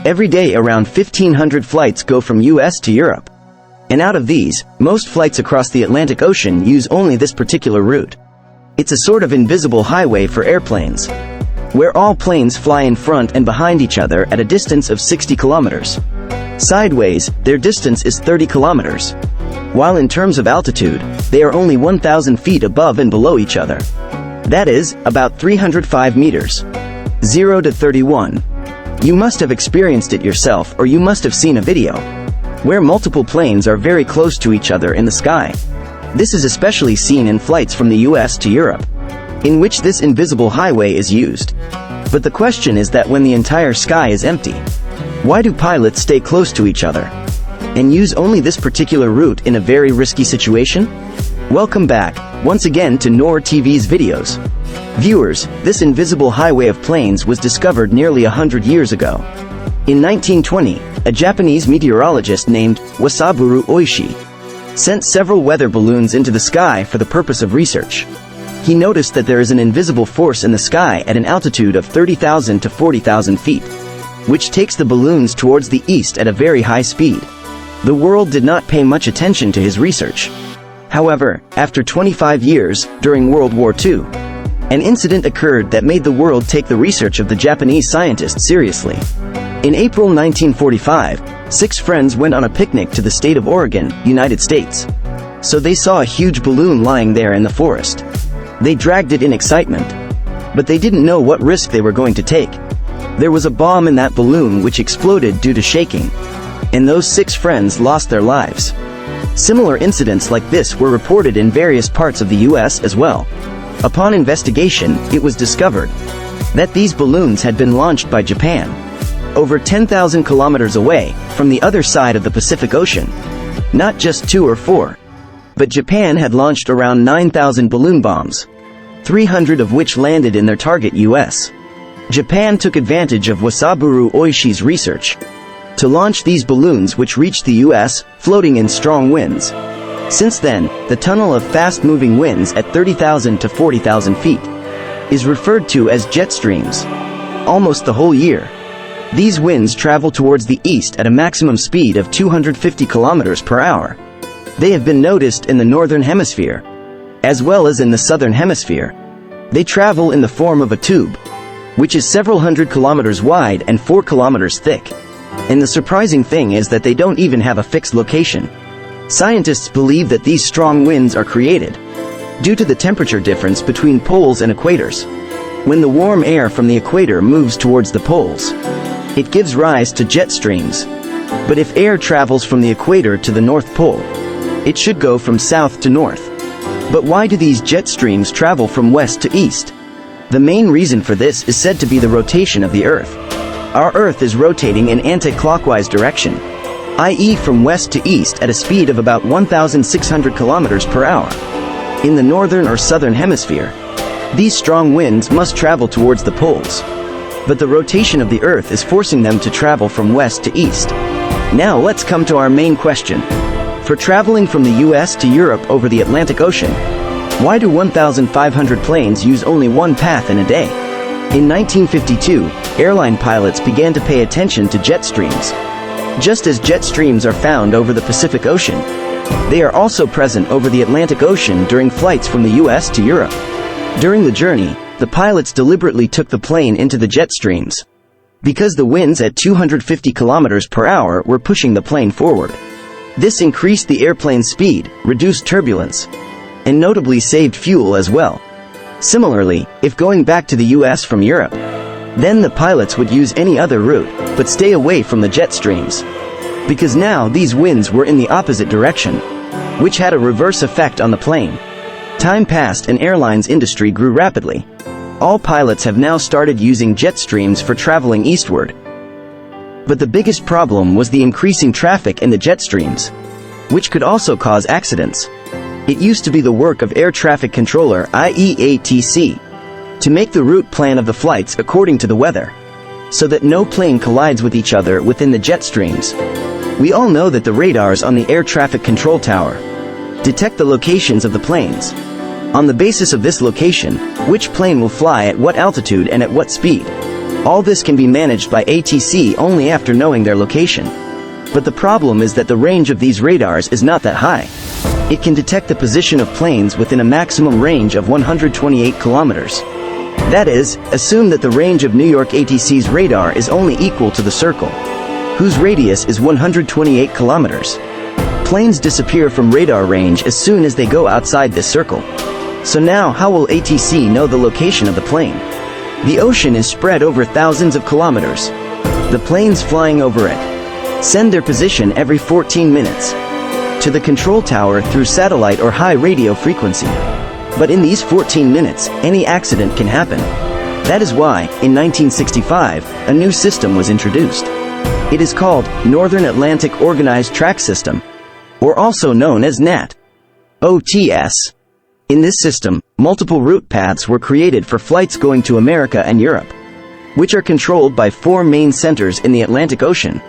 Every day around 1,500 flights go from US to Europe. And out of these, most flights across the Atlantic Ocean use only this particular route. It's a sort of invisible highway for airplanes, where all planes fly in front and behind each other at a distance of 60 kilometers. Sideways, their distance is 30 kilometers. While in terms of altitude, they are only 1,000 feet above and below each other. That is, about 305 meters. 0 to 31. You must have experienced it yourself, or you must have seen a video where multiple planes are very close to each other in the sky. This is especially seen in flights from the US to Europe, in which this invisible highway is used. But the question is that when the entire sky is empty, why do pilots stay close to each other and use only this particular route in a very risky situation? Welcome back, once again to Noor TV's videos. Viewers, this invisible highway of planes was discovered nearly 100 years ago. In 1920, a Japanese meteorologist named Wasaburo Oishi sent several weather balloons into the sky for the purpose of research. He noticed that there is an invisible force in the sky at an altitude of 30,000 to 40,000 feet, which takes the balloons towards the east at a very high speed. The world did not pay much attention to his research. However, after 25 years, during World War II, an incident occurred that made the world take the research of the Japanese scientists seriously. In April 1945, 6 friends went on a picnic to the state of Oregon, United States. So they saw a huge balloon lying there in the forest. They dragged it in excitement, but they didn't know what risk they were going to take. There was a bomb in that balloon which exploded due to shaking, and those 6 friends lost their lives. Similar incidents like this were reported in various parts of the US as well. Upon investigation, it was discovered that these balloons had been launched by Japan, over 10,000 kilometers away, from the other side of the Pacific Ocean. Not just 2 or 4, but Japan had launched around 9,000 balloon bombs, 300 of which landed in their target US. Japan took advantage of Wasaburo Oishi's research to launch these balloons, which reached the US, floating in strong winds. Since then, the tunnel of fast-moving winds at 30,000 to 40,000 feet is referred to as jet streams. Almost the whole year, these winds travel towards the east at a maximum speed of 250 kilometers per hour. They have been noticed in the northern hemisphere, as well as in the southern hemisphere. They travel in the form of a tube, which is several hundred kilometers wide and 4 kilometers thick. And the surprising thing is that they don't even have a fixed location. Scientists believe that these strong winds are created due to the temperature difference between poles and equators. When the warm air from the equator moves towards the poles, it gives rise to jet streams. But if air travels from the equator to the North Pole, it should go from south to north. But why do these jet streams travel from west to east? The main reason for this is said to be the rotation of the Earth. Our Earth is rotating in anti-clockwise direction, i.e. from west to east at a speed of about 1,600 kilometers per hour. In the northern or southern hemisphere, these strong winds must travel towards the poles. But the rotation of the Earth is forcing them to travel from west to east. Now let's come to our main question. For traveling from the US to Europe over the Atlantic Ocean, why do 1,500 planes use only one path in a day? In 1952, airline pilots began to pay attention to jet streams. Just as jet streams are found over the Pacific Ocean, they are also present over the Atlantic Ocean during flights from the US to Europe. During the journey, the pilots deliberately took the plane into the jet streams, because the winds at 250 kilometers per hour were pushing the plane forward. This increased the airplane's speed, reduced turbulence, and notably saved fuel as well. Similarly, if going back to the US from Europe, then the pilots would use any other route, but stay away from the jet streams, because now these winds were in the opposite direction, which had a reverse effect on the plane. Time passed and airlines industry grew rapidly. All pilots have now started using jet streams for traveling eastward. But the biggest problem was the increasing traffic in the jet streams, which could also cause accidents. It used to be the work of air traffic controller IEATC to make the route plan of the flights according to the weather, so that no plane collides with each other within the jet streams. We all know that the radars on the air traffic control tower detect the locations of the planes. On the basis of this location, which plane will fly at what altitude and at what speed. All this can be managed by ATC only after knowing their location. But the problem is that the range of these radars is not that high. It can detect the position of planes within a maximum range of 128 kilometers. That is, assume that the range of New York ATC's radar is only equal to the circle, whose radius is 128 kilometers. Planes disappear from radar range as soon as they go outside this circle. So now how will ATC know the location of the plane? The ocean is spread over thousands of kilometers. The planes flying over it send their position every 14 minutes to the control tower through satellite or high radio frequency. But in these 14 minutes, any accident can happen. That is why, in 1965, a new system was introduced. It is called Northern Atlantic Organized Track System, or also known as NAT. OTS. In this system, multiple route paths were created for flights going to America and Europe, which are controlled by 4 main centers in the Atlantic Ocean.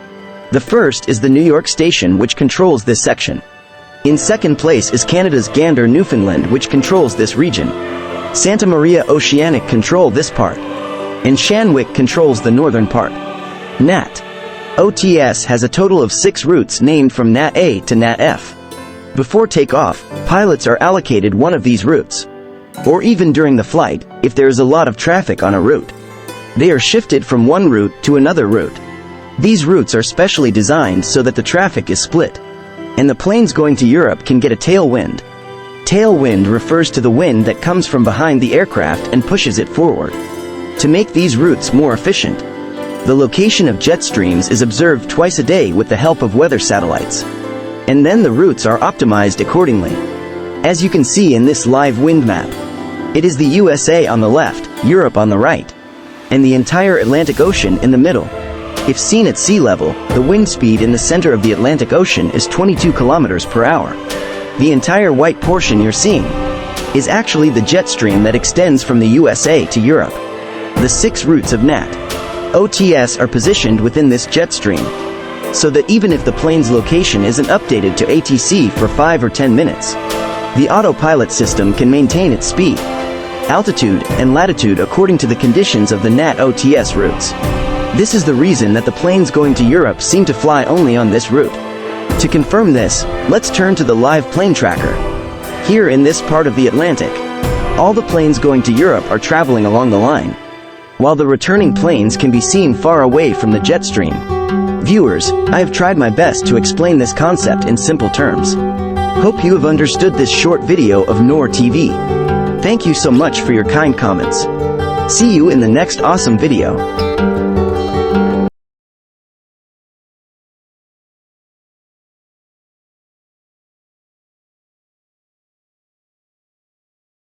The first is the New York station, which controls this section. In second place is Canada's Gander, Newfoundland, which controls this region. Santa Maria Oceanic control this part, and Shanwick controls the northern part. NAT. OTS has a total of 6 routes named from NAT A to NAT F. Before takeoff, pilots are allocated one of these routes. Or even during the flight, if there is a lot of traffic on a route, they are shifted from one route to another route. These routes are specially designed so that the traffic is split, and the planes going to Europe can get a tailwind. Tailwind refers to the wind that comes from behind the aircraft and pushes it forward. To make these routes more efficient, the location of jet streams is observed twice a day with the help of weather satellites, and then the routes are optimized accordingly. As you can see in this live wind map, it is the USA on the left, Europe on the right, and the entire Atlantic Ocean in the middle. If seen at sea level, the wind speed in the center of the Atlantic Ocean is 22 kilometers per hour. The entire white portion you're seeing is actually the jet stream that extends from the USA to Europe. The 6 routes of NAT OTS are positioned within this jet stream, so that even if the plane's location isn't updated to ATC for 5 or 10 minutes, the autopilot system can maintain its speed, altitude, and latitude according to the conditions of the NAT OTS routes. This is the reason that the planes going to Europe seem to fly only on this route. To confirm this, let's turn to the live plane tracker. Here in this part of the Atlantic, all the planes going to Europe are traveling along the line, while the returning planes can be seen far away from the jet stream. Viewers, I have tried my best to explain this concept in simple terms. Hope you have understood this short video of NOR TV. Thank you so much for your kind comments. See you in the next awesome video.